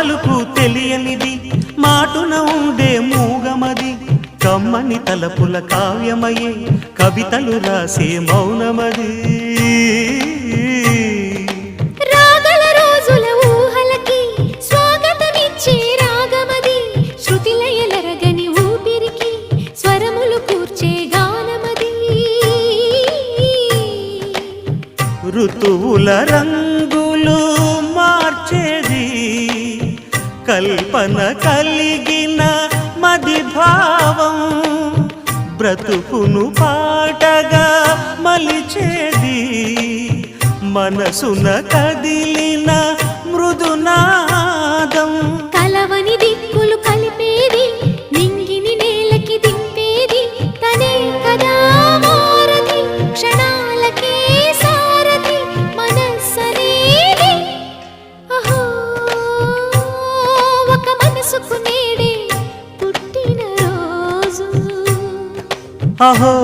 పలుకు తెలియనిది మాటున ఉండే మూగమది కమ్మని తలపుల కావ్యమయే కవితలు రాసే మౌనమది రాగల రోజుల ఊహలకి స్వాగతమిచ్చే రాగమది శృతిలయలరగని ఊపిరికి స్వరములు కూర్చే గానమది ఋతువుల రంగులు మార్చేది కల్పన కలిగిన మది భావం బ్రతుకును పాటగా మలిచేది మనసున కదిలిన మృదునాదం కలవని దిక్కులు కలిపేది నింగిని నేలకి దింపేది తనే కదా మారది క్షణాలకే సారథి మనస్సనేది అహో ఒక మనసుకు నేడే పుట్టిన రోజు అహో